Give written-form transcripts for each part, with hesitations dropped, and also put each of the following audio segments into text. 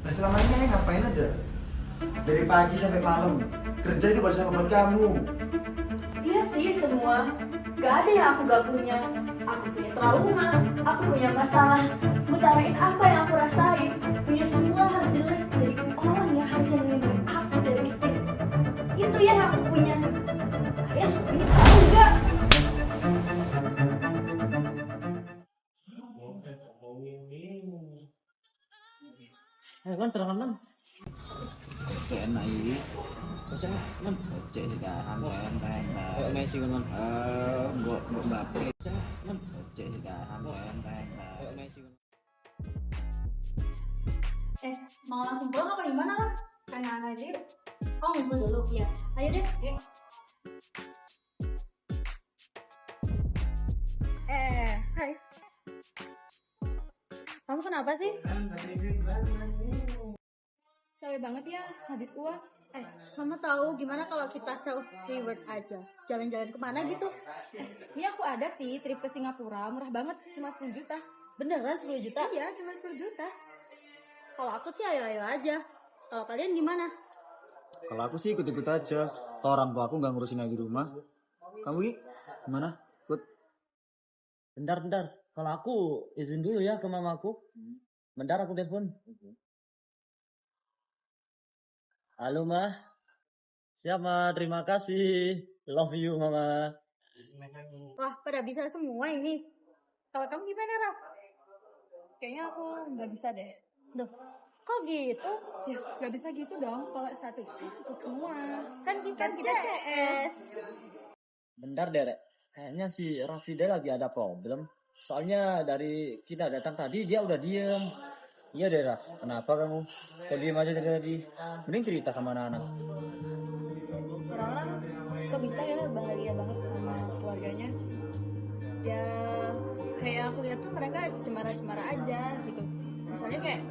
Nah selama ini ayah ngapain aja? Dari pagi sampai malam kerja itu baru sama buat kamu. Iya sih semua. Gak ada yang aku gak punya. Aku punya trauma, aku punya masalah. Ngutarain apa yang aku rasain. Punya semua hal jelek dari orang yang harusnya melindungi aku dari kecil. Itu yang aku punya. Ayah seperti tahu enggak? Kan serangan man. Kaya na ini. Basta man. Cek sekarang keren. Kayak Messi kan man. Gua Mbappe. Man. Cek sekarang keren. Kayak Messi kan. Mau langsung pulang apa gimana lah? Pengen aja yuk. Oh ngumpul dulu, iya. Ayo deh, yuk. Hai. Kamu kenapa sih? Capek banget ya, habis UAS. Kamu tahu gimana kalau kita self reward aja? Jalan-jalan kemana gitu? Ini aku ada sih, trip ke Singapura, murah banget, cuma 10 juta. Beneran 10 juta? Iya, cuma 10 juta. Kalau aku sih ayo-ayo aja. Kalau kalian gimana? Kalau aku sih ikut-ikut aja. Kalau orang tua aku nggak ngurusin lagi di rumah. Kamu Gi? Gimana? Ikut? Bentar. Kalau aku izin dulu ya ke mamaku. Bentar aku telepon. Halo Ma. Siap Ma, terima kasih. Love you Mama. Wah, pada bisa semua ini. Kalau kamu gimana, Raf? Kayaknya aku nggak bisa deh. Duh, kok gitu? Ya, nggak bisa gitu dong. Kalau satu untuk semua. Kan kita CS. Bentar deh, Rek. Kayaknya si Rafida lagi ada problem. Soalnya dari kita datang tadi dia udah diem. Iya deh Raf. Kenapa kamu? Kok diem aja dari tadi? Mending cerita sama anak-anak. Orang-orang kok bisa ya bahagia banget sama keluarganya. Ya, kayak aku lihat tuh mereka cemara-cemara aja gitu. Misalnya kayak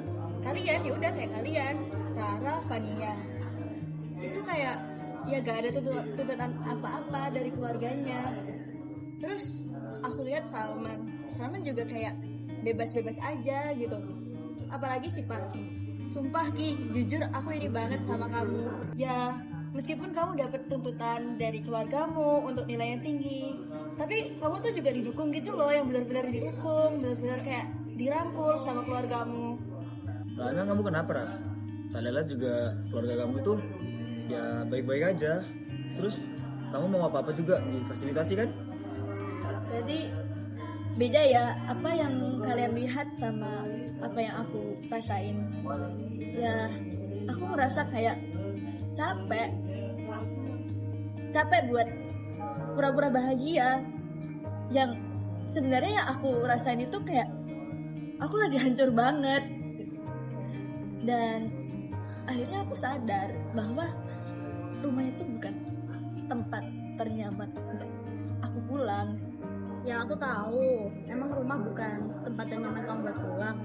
kalian, ya udah kayak kalian, Rara, Fania. Itu kayak ya gak ada tuntutan apa-apa dari keluarganya. Terus aku lihat Salman juga kayak bebas-bebas aja gitu. Apalagi si Paki. Sumpah Ki, jujur aku iri banget sama kamu. Ya, meskipun kamu dapat tuntutan dari keluargamu untuk nilai yang tinggi, tapi kamu tuh juga didukung gitu loh, yang benar-benar didukung, benar-benar kayak dirangkul sama keluargamu. Lah emang kamu kenapa Raf? Saya lihat juga keluarga kamu tuh ya baik-baik aja. Terus kamu mau apa-apa juga difasilitasi kan? Jadi beda ya apa yang kalian lihat sama apa yang aku rasain. Ya aku merasa kayak capek buat pura-pura bahagia, yang sebenarnya yang aku rasain itu kayak aku lagi hancur banget. Dan akhirnya aku sadar bahwa rumah itu bukan tempat ternyaman untuk aku pulang. Ya aku tahu, emang rumah bukan tempat yang nyaman kamu buat pulang.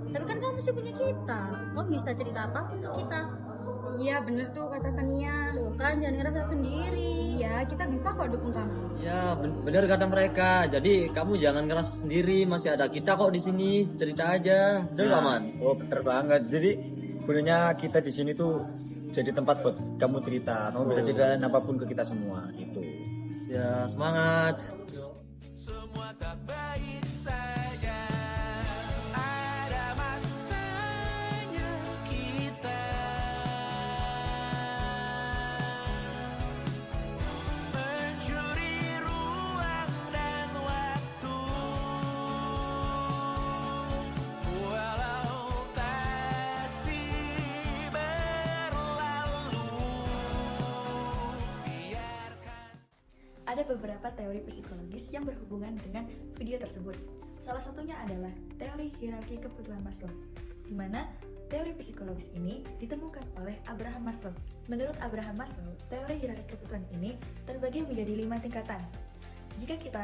Tapi kan kamu masih punya kita. Kamu bisa cerita apapun ke kita. Iya bener tuh kata Fania. Tuh kan, jangan ngerasa sendiri. Iya kita bisa kok dukung kamu. Ya, bener kata mereka. Jadi kamu jangan ngerasa sendiri, masih ada kita kok di sini. Cerita aja. Bener nggak, Man? Oh bener banget. Jadi gunanya kita di sini tuh jadi tempat buat kamu cerita. Kamu bisa ceritain apapun ke kita semua. Itu. Ya, semangat. Semua tak baik saja. Ada masanya kita mencuri ruang dan waktu. Walau pasti berlalu. Biarkan. Ada beberapa teori psikologis yang berhubungan dengan video tersebut. Salah satunya adalah teori hierarki kebutuhan Maslow, di mana teori psikologis ini ditemukan oleh Abraham Maslow. Menurut Abraham Maslow, teori hierarki kebutuhan ini terbagi menjadi 5 tingkatan. Jika kita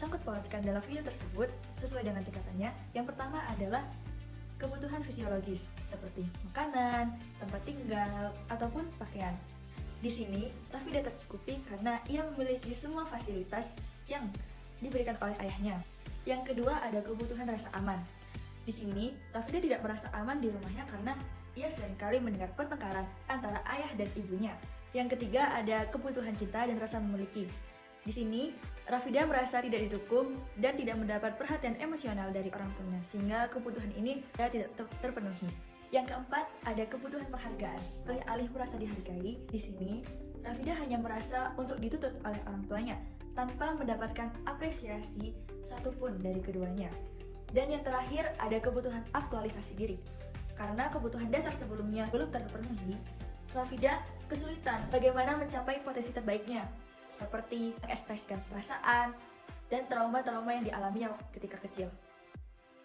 sangkut pautkan dalam video tersebut sesuai dengan tingkatannya, yang pertama adalah kebutuhan fisiologis seperti makanan, tempat tinggal, ataupun pakaian. Di sini, Rafida tercukupi karena ia memiliki semua fasilitas yang diberikan oleh ayahnya. Yang kedua ada kebutuhan rasa aman. Di sini, Rafida tidak merasa aman di rumahnya karena ia seringkali mendengar pertengkaran antara ayah dan ibunya. Yang ketiga ada kebutuhan cinta dan rasa memiliki. Di sini, Rafida merasa tidak didukung dan tidak mendapat perhatian emosional dari orang tuanya, sehingga kebutuhan ini tidak terpenuhi. Yang keempat, ada kebutuhan penghargaan. Alih-alih merasa dihargai, di sini Rafida hanya merasa untuk dituntut oleh orang tuanya tanpa mendapatkan apresiasi satupun dari keduanya. Dan yang terakhir, ada kebutuhan aktualisasi diri. Karena kebutuhan dasar sebelumnya belum terpenuhi, Rafida kesulitan bagaimana mencapai potensi terbaiknya, seperti mengekspresikan perasaan dan trauma-trauma yang dialaminya ketika kecil.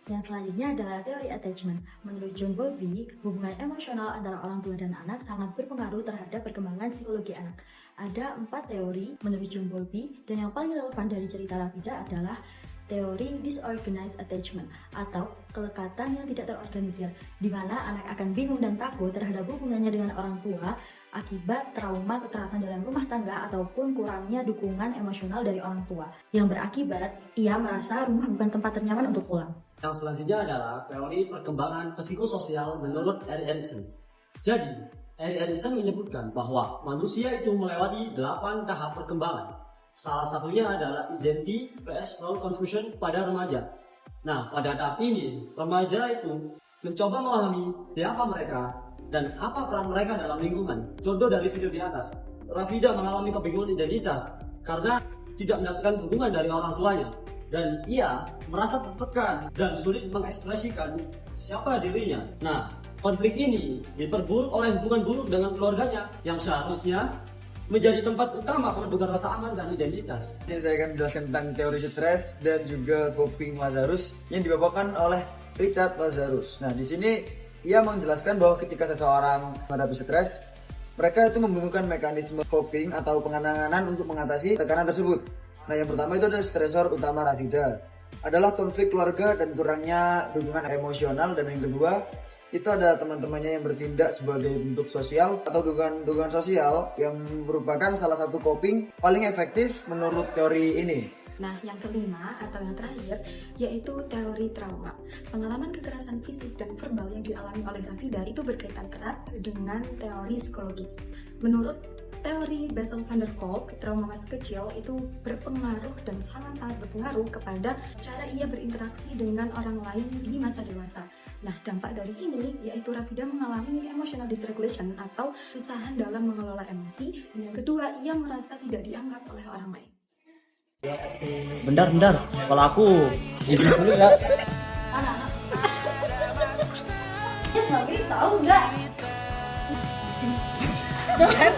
Yang selanjutnya adalah teori attachment. Menurut John Bowlby, hubungan emosional antara orang tua dan anak sangat berpengaruh terhadap perkembangan psikologi anak. Ada 4 teori menurut John Bowlby, dan yang paling relevan dari cerita Rafida adalah teori disorganized attachment atau kelekatan yang tidak terorganisir, di mana anak akan bingung dan takut terhadap hubungannya dengan orang tua akibat trauma kekerasan dalam rumah tangga ataupun kurangnya dukungan emosional dari orang tua, yang berakibat ia merasa rumah bukan tempat ternyaman untuk pulang. Yang selanjutnya adalah teori perkembangan psikososial menurut Erik Erikson. Jadi, Erik Erikson menyebutkan bahwa manusia itu melewati 8 tahap perkembangan. Salah satunya adalah identity vs role confusion pada remaja. Nah, pada tahap ini, remaja itu mencoba memahami siapa mereka dan apa peran mereka dalam lingkungan. Contoh dari video di atas, Rafida mengalami kebingungan identitas karena tidak mendapatkan dukungan dari orang tuanya. Dan ia merasa tertekan dan sulit mengekspresikan siapa dirinya. Nah, konflik ini diperburuk oleh hubungan buruk dengan keluarganya yang seharusnya menjadi tempat utama pendudukan rasa aman dan identitas. Di sini saya akan menjelaskan tentang teori stres dan juga coping Lazarus yang dibawakan oleh Richard Lazarus. Nah, di sini ia menjelaskan bahwa ketika seseorang menghadapi stres, mereka itu membutuhkan mekanisme coping atau penanganan untuk mengatasi tekanan tersebut. Nah, yang pertama itu adalah stresor utama Rafida adalah konflik keluarga dan kurangnya dukungan emosional, dan yang kedua itu ada teman-temannya yang bertindak sebagai bentuk sosial atau dukungan sosial yang merupakan salah satu coping paling efektif menurut teori ini. Nah, yang kelima atau yang terakhir yaitu teori trauma. Pengalaman kekerasan fisik dan verbal yang dialami oleh Rafida itu berkaitan erat dengan teori psikologis. Menurut teori Bessel van der Kolk, trauma masa kecil itu berpengaruh dan sangat-sangat berpengaruh kepada cara ia berinteraksi dengan orang lain di masa dewasa. Nah, dampak dari ini yaitu Rafida mengalami emotional dysregulation atau kesusahan dalam mengelola emosi, dan yang kedua, ia merasa tidak dianggap oleh orang lain. Bentar, kalau aku izin dulu ya. Anak-anak. Ya, tahu nggak? Jangan